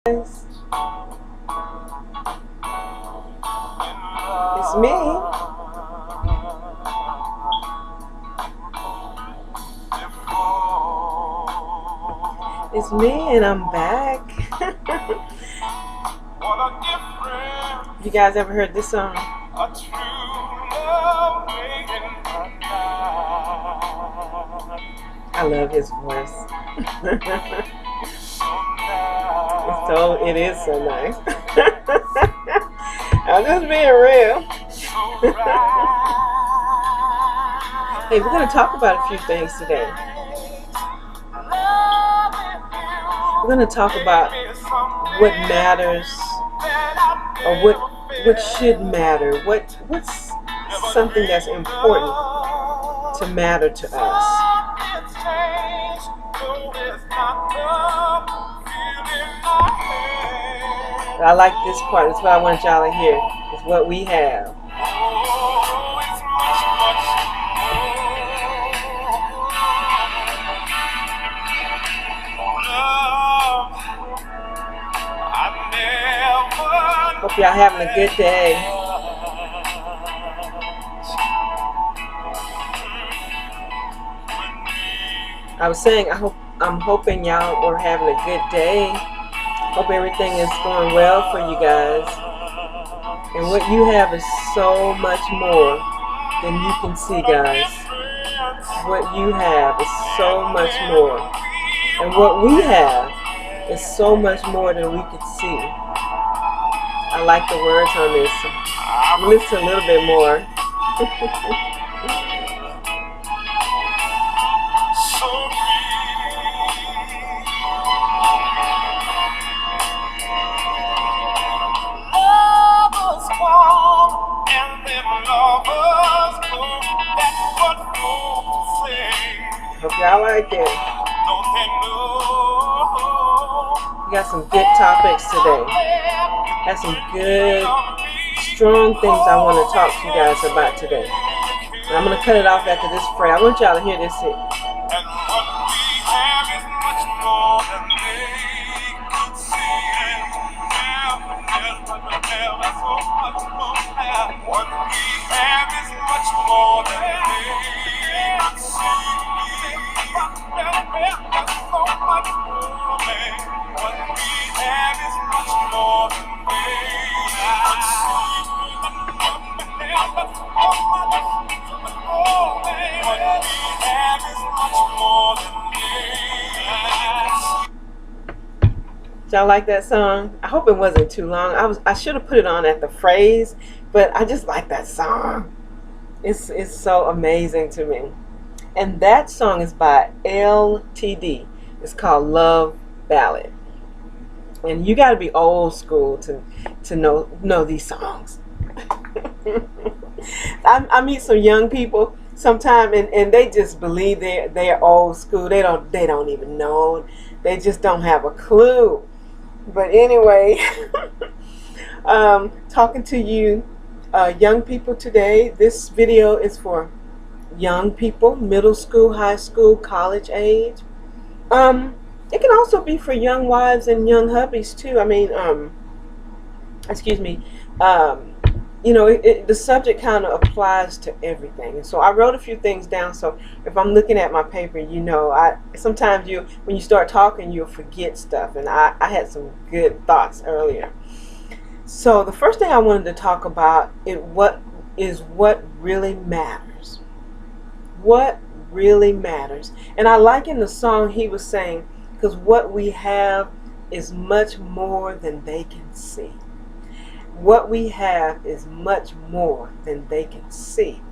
It's me. It's me, and I'm back. You guys ever heard this song? I love his voice. It is so nice. I'm just being real. Hey, we're going to talk about a few things today. We're going to talk about what matters, or what should matter. What's something that's important to matter to us. I like this part. That's what I want y'all to hear. It's what we have. Hope y'all having a good day. I was saying I'm hoping y'all are having a good day. Hope everything is going well for you guys. And what you have is so much more than you can see, guys. What you have is so much more. And what we have is so much more than we could see. I like the words on this. Listen a little bit more. Hope y'all like it. We got some good topics today. Got some good, strong things I want to talk to you guys about today. And I'm going to cut it off after this prayer. I want y'all to hear this. Y'all like that song? I hope it wasn't too long. I should have put it on at the phrase, but I just like that song. It's so amazing to me. And that song is by LTD. It's called Love Ballad. And you got to be old school to know these songs. I meet some young people sometime, and they just believe they're old school. They don't even know. They just don't have a clue. But anyway, talking to you young people today. This video is for young people, middle school, high school, college age. It can also be for young wives and young hubbies too. I mean, excuse me. The subject kind of applies to everything. So I wrote a few things down. So if I'm looking at my paper, sometimes when you start talking, you'll forget stuff. And I had some good thoughts earlier. So the first thing I wanted to talk about is what really matters. What really matters. And I like in the song he was saying, because what we have is much more than they can see. What we have is much more than they can see.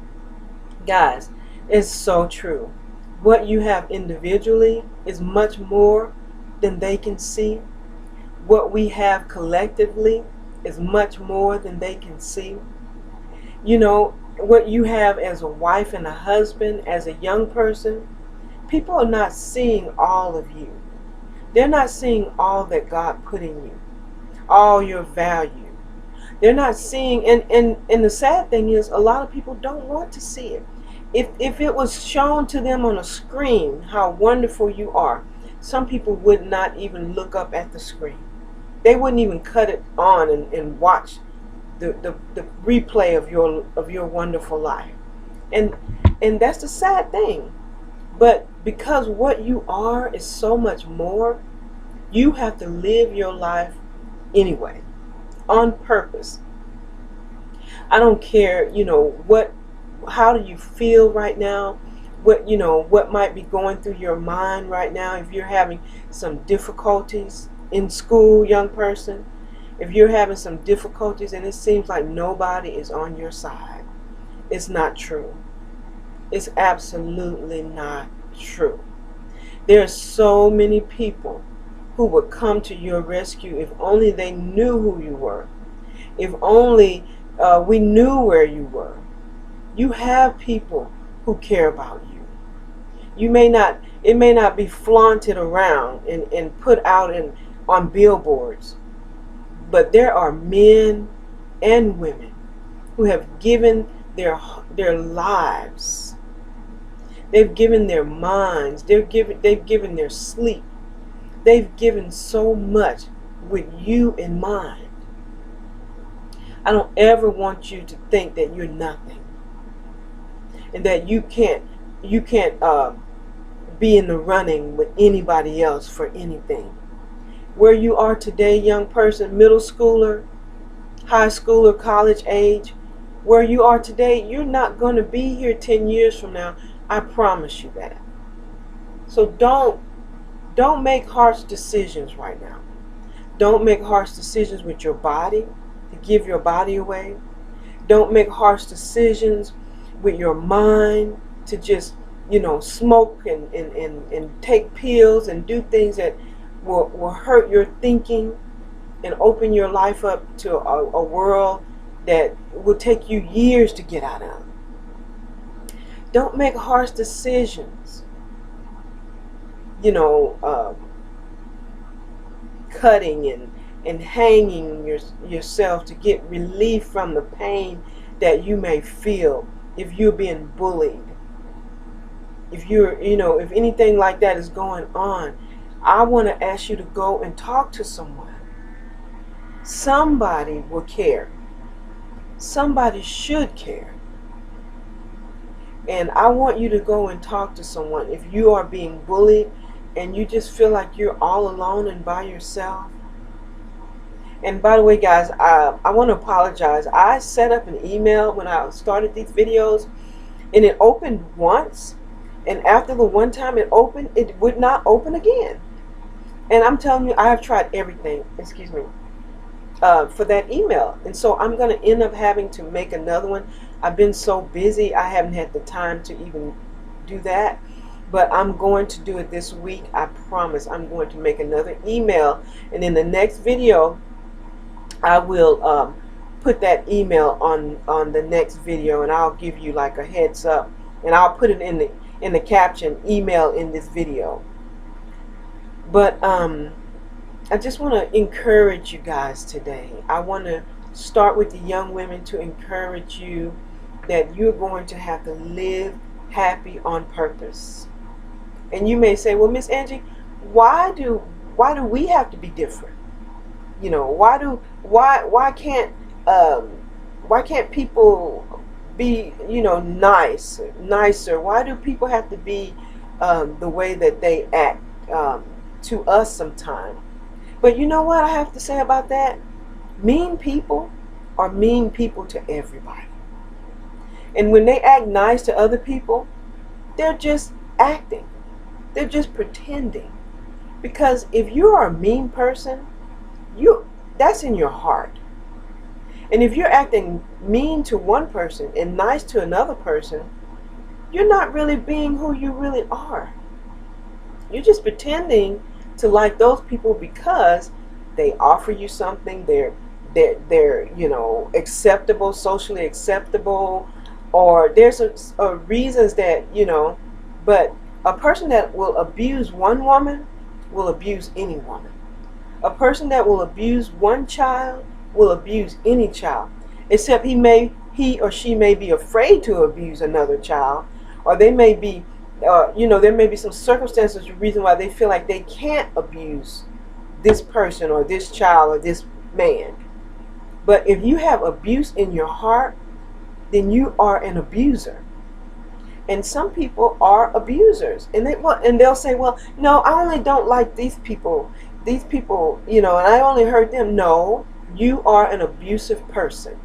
Guys, it's so true. What you have individually is much more than they can see. What we have collectively is much more than they can see. What you have as a wife and a husband, as a young person, people are not seeing all of you. They're not seeing all that God put in you, all your value. They're not seeing, and the sad thing is, a lot of people don't want to see it. If it was shown to them on a screen how wonderful you are, some people would not even look up at the screen. They wouldn't even cut it on and watch the replay of your wonderful life. And that's the sad thing. But because what you are is so much more, you have to live your life anyway, on purpose. I don't care, how do you feel right now? What might be going through your mind right now? If you're having some difficulties in school, young person, if you're having some difficulties and it seems like nobody is on your side, it's not true. It's absolutely not true. There are so many people who would come to your rescue if only they knew who you were. If only we knew where you were. You have people who care about you. It may not be flaunted around and put out on billboards, but there are men and women who have given their lives. They've given their minds. They've given their sleep. They've given so much with you in mind. I don't ever want you to think that you're nothing and that you can't be in the running with anybody else for anything. Where you are today, young person, middle schooler, high schooler, college age, where you are today, you're not going to be here 10 years from now. I promise you that. So don't make harsh decisions right now. Don't make harsh decisions with your body, to give your body away. Don't make harsh decisions with your mind to just, smoke and take pills and do things that will hurt your thinking and open your life up to a world that will take you years to get out of. Don't make harsh decisions. Cutting and hanging yourself to get relief from the pain that you may feel if you're being bullied. If if anything like that is going on, I want to ask you to go and talk to someone. Somebody will care. Somebody should care. And I want you to go and talk to someone. If you are being bullied and you just feel like you're all alone and by yourself. And by the way, guys, I want to apologize. I set up an email when I started these videos, and it opened once. And after the one time it opened, it would not open again. And I'm telling you, I have tried everything, for that email. And so I'm going to end up having to make another one. I've been so busy, I haven't had the time to even do that. But I'm going to do it this week. I promise. I'm going to make another email. And in the next video, I will put that email on the next video. And I'll give you like a heads up. And I'll put it in the caption, email in this video. But I just want to encourage you guys today. I want to start with the young women to encourage you that you're going to have to live happy on purpose. And you may say, well, Miss Angie, why do we have to be different? Why can't people be nicer? Why do people have to be the way that they act to us sometimes? But you know what I have to say about that? Mean people are mean people to everybody. And when they act nice to other people, they're just acting. They're just pretending. Because if you are a mean person, that's in your heart. And if you're acting mean to one person and nice to another person, you're not really being who you really are. You're just pretending to like those people because they offer you something. They're acceptable, socially acceptable, or there's reasons that But a person that will abuse one woman will abuse any woman. A person that will abuse one child will abuse any child, except he or she may be afraid to abuse another child, or they may be, there may be some circumstances or reason why they feel like they can't abuse this person or this child or this man. But if you have abuse in your heart, then you are an abuser. And some people are abusers, and they'll say, well, no, I only don't like these people, and I only hurt them. No, you are an abusive person.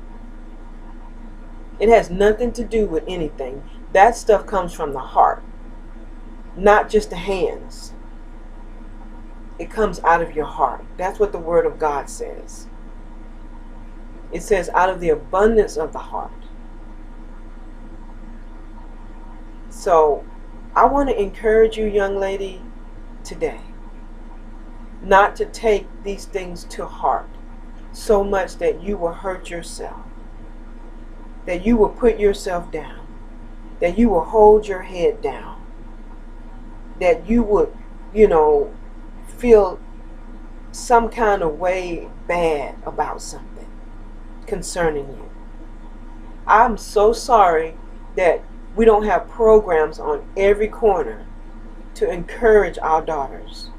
It has nothing to do with anything. That stuff comes from the heart, not just the hands. It comes out of your heart. That's what the Word of God says. It says out of the abundance of the heart. So I want to encourage you, young lady, today, not to take these things to heart so much that you will hurt yourself, that you will put yourself down, that you will hold your head down, that you would, feel some kind of way bad about something concerning you. I'm so sorry that we don't have programs on every corner to encourage our daughters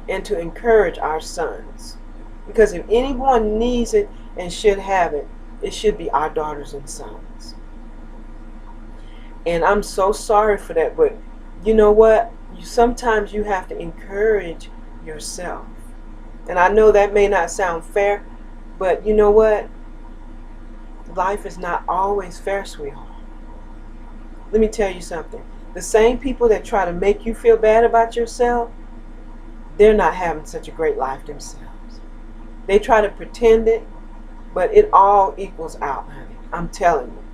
and to encourage our sons. Because if anyone needs it and should have it, it should be our daughters and sons. And I'm so sorry for that, but you know what? Sometimes you have to encourage yourself. And I know that may not sound fair, but you know what? Life is not always fair, sweetheart. Let me tell you something. The same people that try to make you feel bad about yourself, they're not having such a great life themselves. They try to pretend it, but it all equals out, honey. I'm telling you.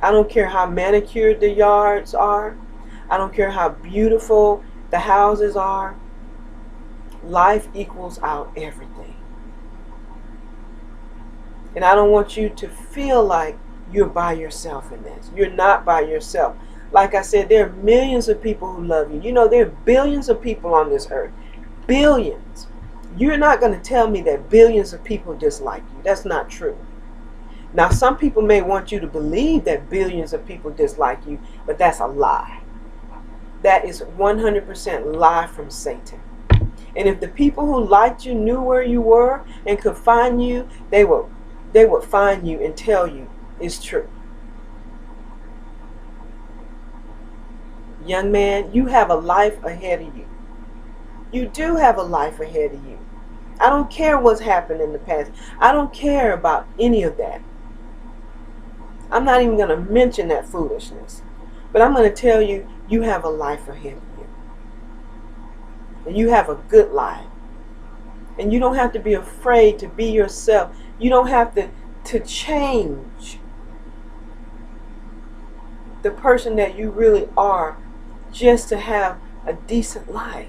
I don't care how manicured the yards are. I don't care how beautiful the houses are. Life equals out everything. And I don't want you to feel like you're by yourself in this. You're not by yourself. Like I said, there are millions of people who love you. There are billions of people on this earth. Billions. You're not going to tell me that billions of people dislike you. That's not true. Now, some people may want you to believe that billions of people dislike you, but that's a lie. That is 100% lie from Satan. And if the people who liked you knew where you were and could find you, they would find you and tell you it's true. Young man, you have a life ahead of you. You do have a life ahead of you. I don't care what's happened in the past. I don't care about any of that. I'm not even going to mention that foolishness. But I'm going to tell you, you have a life ahead of you. And you have a good life. And you don't have to be afraid to be yourself. You don't have to change the person that you really are just to have a decent life.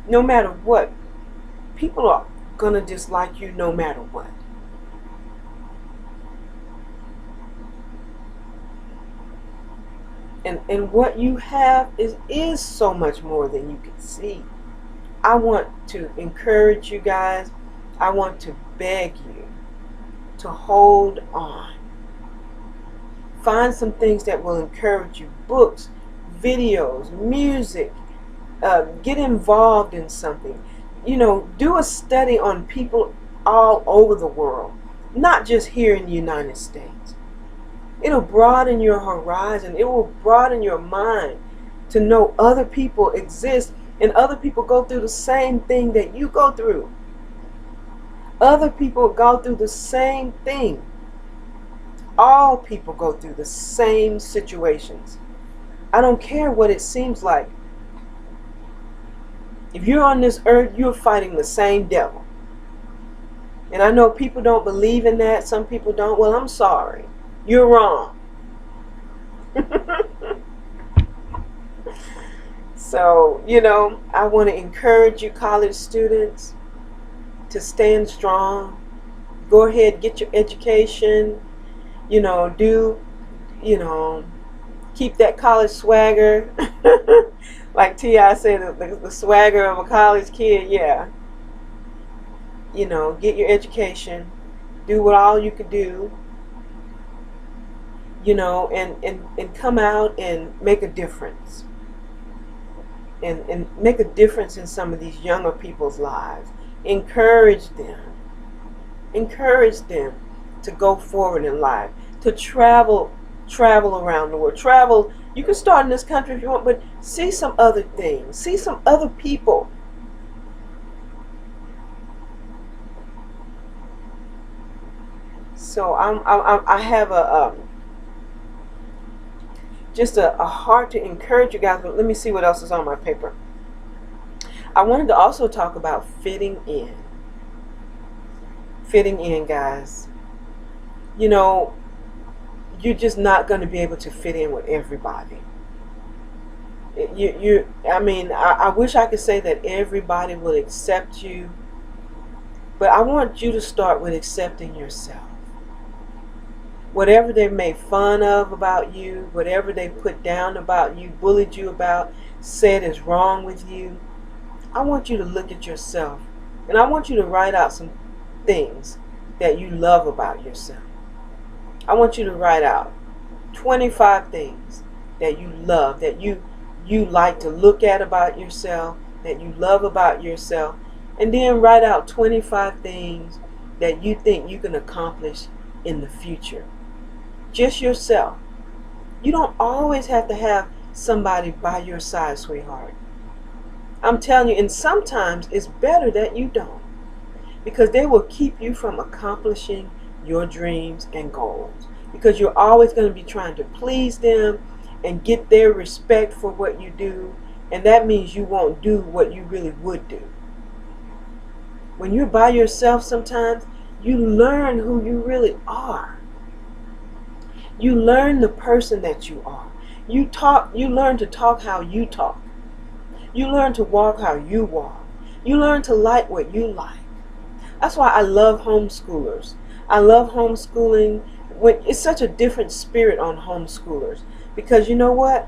No matter what, people are going to dislike you no matter what. And what you have is so much more than you can see. I want to encourage you guys. I want to beg you to hold on. Find some things that will encourage you. Books, videos, music. Get involved in something. Do a study on people all over the world, not just here in the United States. It'll broaden your horizon. It will broaden your mind to know other people exist and other people go through the same thing that you go through. Other people go through the same thing. All people go through the same situations. I don't care what it seems like. If you're on this earth, you're fighting the same devil. And I know people don't believe in that. Some people don't. Well, I'm sorry. You're wrong. So, I want to encourage you college students to stand strong. Go ahead, get your education. Keep that college swagger. Like T.I. said, the swagger of a college kid, yeah. Get your education. Do what all you could do. And come out and make a difference. and make a difference in some of these younger people's lives. Encourage them. Encourage them to go forward in life, to travel around the world. Travel, you can start in this country if you want, but see some other things. See some other people. So I have just a heart to encourage you guys, but let me see what else is on my paper. I wanted to also talk about fitting in. Fitting in, guys. You know, you're just not going to be able to fit in with everybody. I mean, I wish I could say that everybody will accept you, but I want you to start with accepting yourself. Whatever they made fun of about you, whatever they put down about you, bullied you about, said is wrong with you, I want you to look at yourself, and I want you to write out some things that you love about yourself. I want you to write out 25 things that you love, that you like to look at about yourself, that you love about yourself, and then write out 25 things that you think you can accomplish in the future. Just yourself. You don't always have to have somebody by your side, sweetheart. I'm telling you, and sometimes it's better that you don't, because they will keep you from accomplishing your dreams and goals, because you're always going to be trying to please them and get their respect for what you do, and that means you won't do what you really would do. When you're by yourself, sometimes you learn who you really are. You learn the person that you are. You learn to talk how you talk. You learn to walk how you walk. You learn to like what you like. That's why I love homeschoolers. I love homeschooling. It's such a different spirit on homeschoolers, because you know what?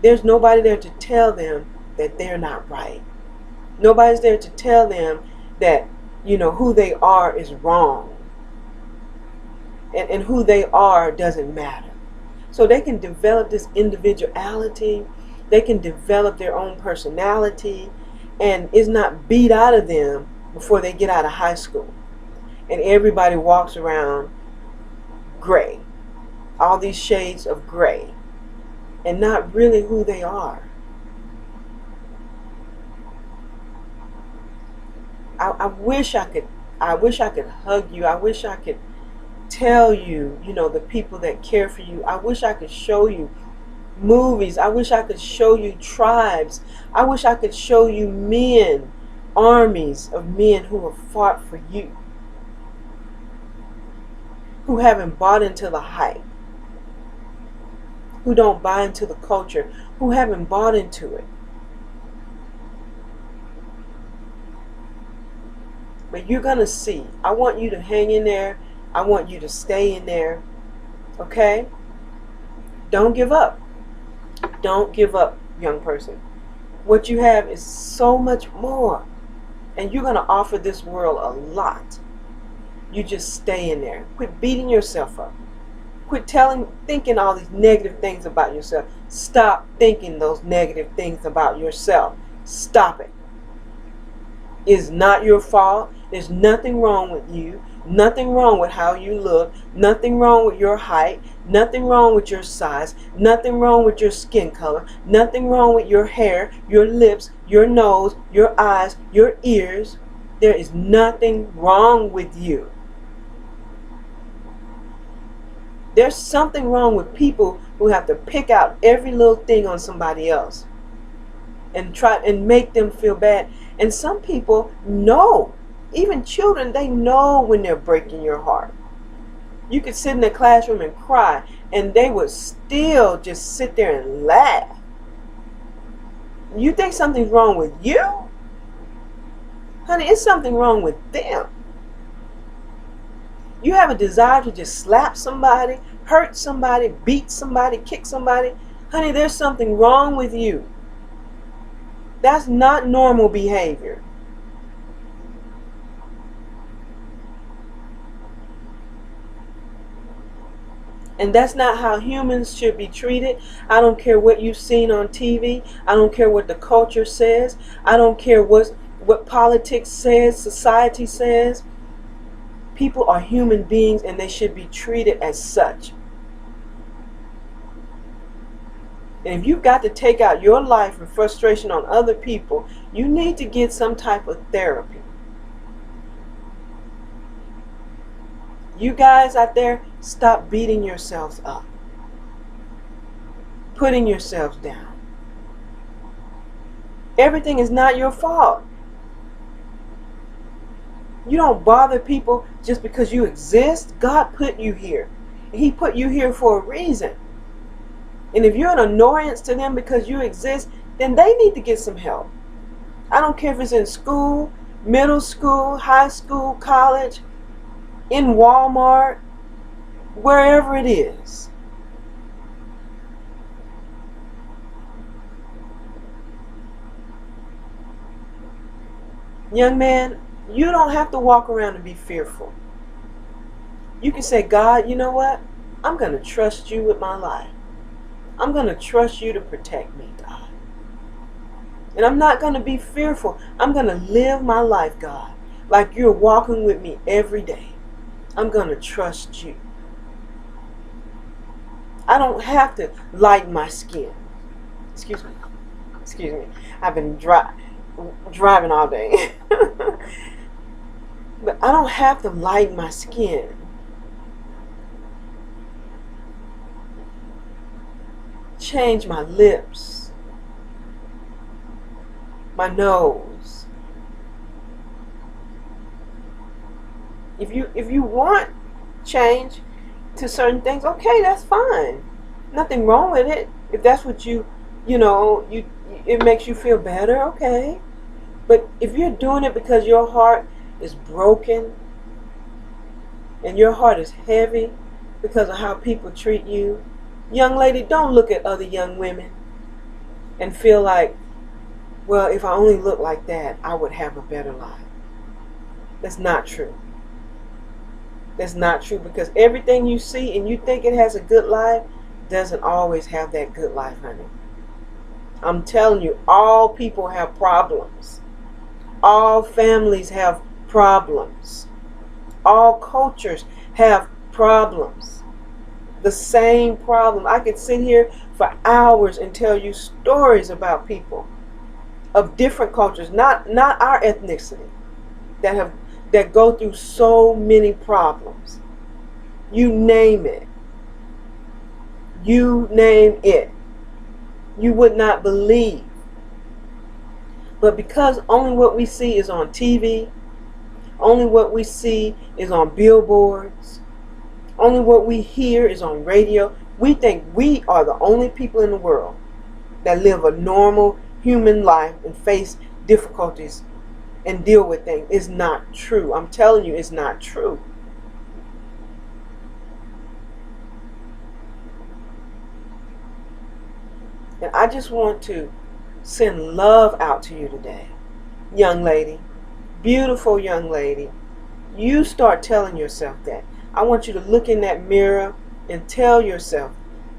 There's nobody there to tell them that they're not right. Nobody's there to tell them that, you know, who they are is wrong. And who they are doesn't matter. So they can develop this individuality. They can develop their own personality, and it's not beat out of them before they get out of high school. And everybody walks around gray, all these shades of gray, and not really who they are. I wish I could hug you. I wish I could tell you, you know, the people that care for you. I wish I could show you movies. I wish I could show you tribes. I wish I could show you men, armies of men who have fought for you, who haven't bought into the hype, who don't buy into the culture, who haven't bought into it. But you're going to see. I want you to hang in there. I want you to stay in there. Okay? Don't give up. Don't give up, young person. What you have is so much more. And you're going to offer this world a lot. You just stay in there. Quit beating yourself up. Quit thinking all these negative things about yourself. Stop thinking those negative things about yourself. Stop it. It's not your fault. There's nothing wrong with you. Nothing wrong with how you look. Nothing wrong with your height. Nothing wrong with your size. Nothing wrong with your skin color. Nothing wrong with your hair, your lips, your nose, your eyes, your ears. There is nothing wrong with you. There's something wrong with people who have to pick out every little thing on somebody else and try and make them feel bad. And some people know, even children, they know when they're breaking your heart. You could sit in the classroom and cry, and they would still just sit there and laugh. You think something's wrong with you? Honey, it's something wrong with them. You have a desire to just slap somebody, hurt somebody, beat somebody, kick somebody. Honey, there's something wrong with you. That's not normal behavior. And that's not how humans should be treated. I don't care what you've seen on TV. I don't care what the culture says. I don't care what politics says, society says. People are human beings and they should be treated as such. And if you've got to take out your life and frustration on other people, you need to get some type of therapy. You guys out there, stop beating yourselves up, putting yourselves down. Everything is not your fault. You don't bother people just because you exist. God put you here. He put you here for a reason. And if you're an annoyance to them because you exist, then they need to get some help. I don't care if it's in school, middle school, high school, college, in Walmart, wherever it is. Young man, you don't have to walk around and be fearful. You can say, God, you know what? I'm going to trust you with my life. I'm going to trust you to protect me, God. And I'm not going to be fearful. I'm going to live my life, God, like you're walking with me every day. I'm going to trust you. I don't have to lighten my skin. Excuse me. Excuse me. I've been driving all day. But I don't have to lighten my skin. Change my lips, my nose. If you want change to certain things, okay, that's fine. Nothing wrong with it. If that's what it makes you feel better, okay. But if you're doing it because your heart is broken and your heart is heavy because of how people treat you, young lady, don't look at other young women and feel like, well, if I only look like that, I would have a better life. That's not true. That's not true, because everything you see and you think it has a good life doesn't always have that good life, honey. I'm telling you, all people have problems. All families have problems. All cultures have problems. The same problem. I could sit here for hours and tell you stories about people of different cultures, not our ethnicity, that go through so many problems. You name it. You name it. You would not believe. But because only what we see is on TV, only what we see is on billboards, only what we hear is on radio, we think we are the only people in the world that live a normal human life and face difficulties and deal with things. It's not true. I'm telling you, it's not true. And I just want to send love out to you today, young lady, beautiful young lady. You start telling yourself that. I want you to look in that mirror and tell yourself,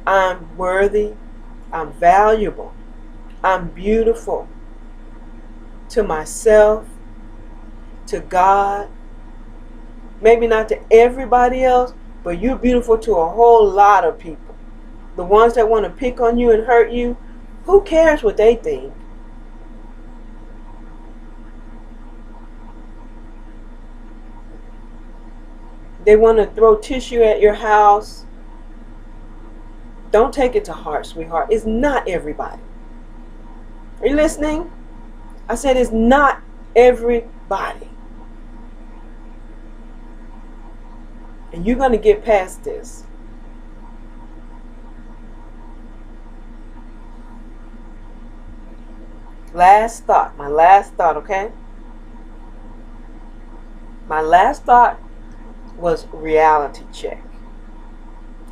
I'm worthy, I'm valuable, I'm beautiful, to myself, to God. Maybe not to everybody else, but you're beautiful to a whole lot of people. The ones that want to pick on you and hurt you, who cares what they think? They want to throw tissue at your house. Don't take it to heart, sweetheart. It's not everybody. Are you listening? I said it's not everybody. And you're going to get past this. Last thought, my last thought, okay? My last thought was reality check.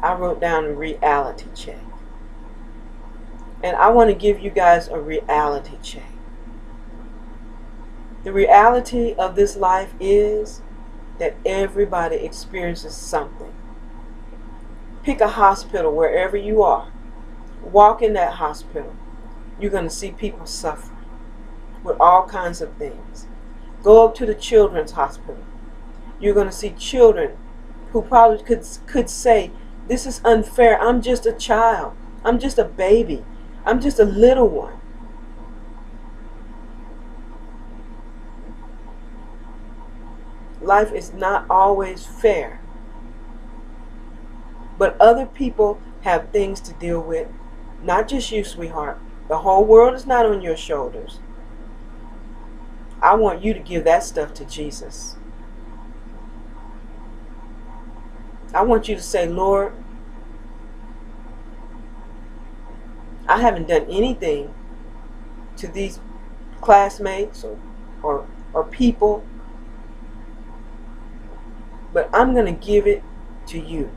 I wrote down a reality check. And I want to give you guys a reality check. The reality of this life is that everybody experiences something. Pick a hospital wherever you are. Walk in that hospital. You're going to see people suffering with all kinds of things. Go up to the children's hospital. You're going to see children who probably could say, this is unfair. I'm just a child. I'm just a baby. I'm just a little one. Life is not always fair. But other people have things to deal with. Not just you, sweetheart. The whole world is not on your shoulders. I want you to give that stuff to Jesus. I want you to say, Lord, I haven't done anything to these classmates or people, but I'm going to give it to you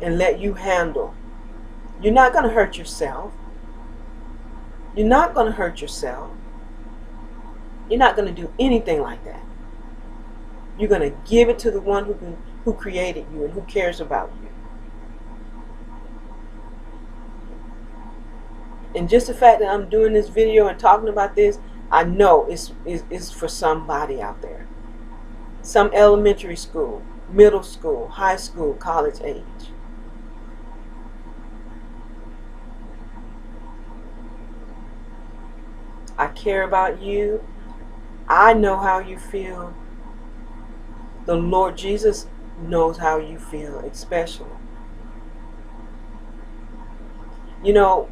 and let you handle. You're not going to hurt yourself. You're not going to hurt yourself. You're not going to do anything like that. You're going to give it to the one who created you and who cares about you. And just the fact that I'm doing this video and talking about this, I know it's for somebody out there. Some elementary school, middle school, high school, college age. I care about you. I know how you feel. The Lord Jesus knows how you feel, especially. You know,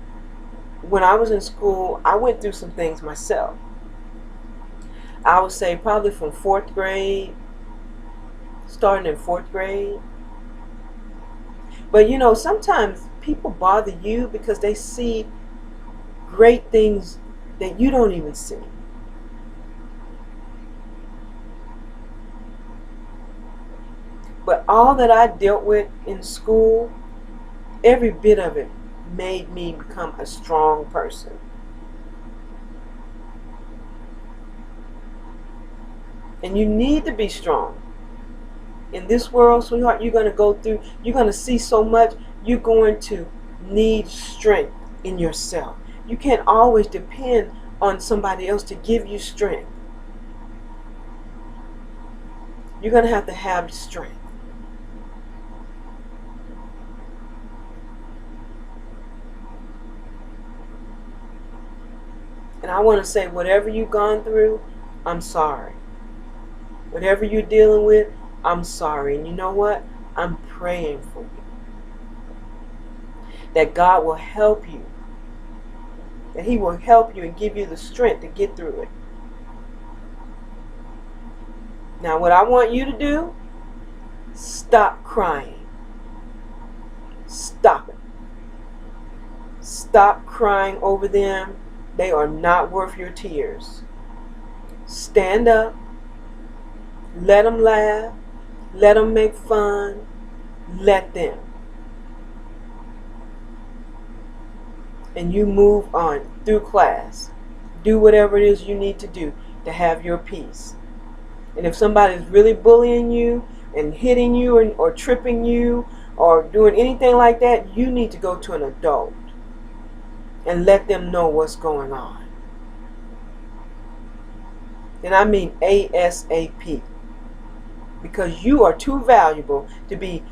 when I was in school, I went through some things myself. I would say probably from 4th grade, starting in 4th grade. But you know, sometimes people bother you because they see great things that you don't even see. But all that I dealt with in school, every bit of it made me become a strong person. And you need to be strong. In this world, sweetheart, you're going to go through, you're going to see so much, you're going to need strength in yourself. You can't always depend on somebody else to give you strength. You're going to have strength. And I want to say, whatever you've gone through, I'm sorry. Whatever you're dealing with, I'm sorry. And you know what? I'm praying for you. That God will help you. That He will help you and give you the strength to get through it. Now, what I want you to do, stop crying. Stop it. Stop crying over them. They are not worth your tears. Stand up. Let them laugh. Let them make fun. Let them. And you move on through class. Do whatever it is you need to do to have your peace. And if somebody's really bullying you and hitting you or tripping you or doing anything like that, you need to go to an adult and let them know what's going on. And I mean ASAP. Because you are too valuable to be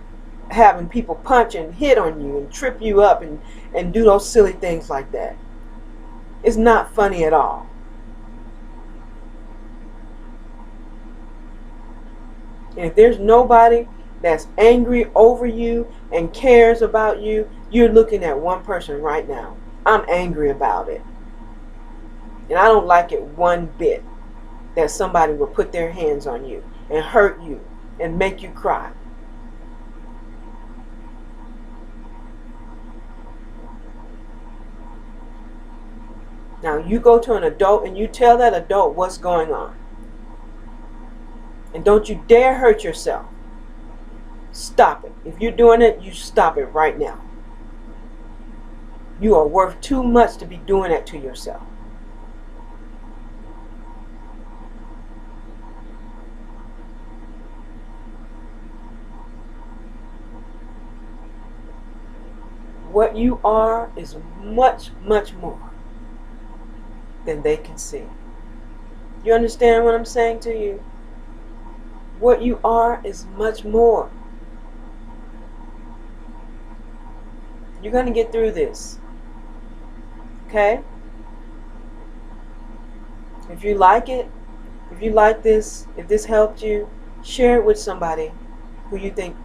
having people punch and hit on you and trip you up and do those silly things like that. It's not funny at all. And if there's nobody that's angry over you and cares about you, you're looking at one person right now. I'm angry about it. And I don't like it one bit that somebody will put their hands on you and hurt you and make you cry. Now you go to an adult and you tell that adult what's going on. And don't you dare hurt yourself. Stop it. If you're doing it, you stop it right now. You are worth too much to be doing that to yourself. What you are is much, much more than they can see. You understand what I'm saying to you? What you are is much more. You're going to get through this. Okay? If you like it, if you like this, if this helped you, share it with somebody who you think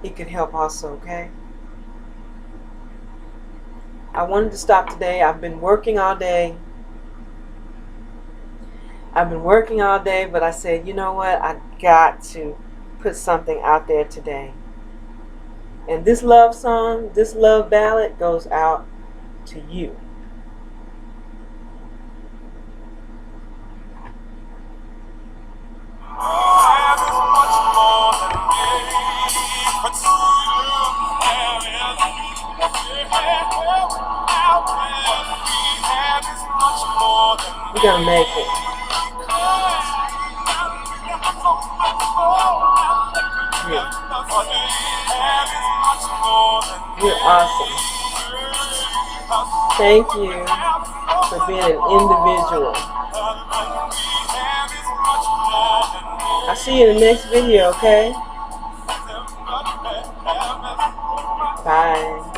it could help also, okay? I wanted to stop today. I've been working all day. But I said, you know what? I got to put something out there today. And this love song, this love ballad goes out to you. We're gonna make it. Yeah. You're awesome. Thank you for being an individual. I'll see you in the next video, okay? Bye.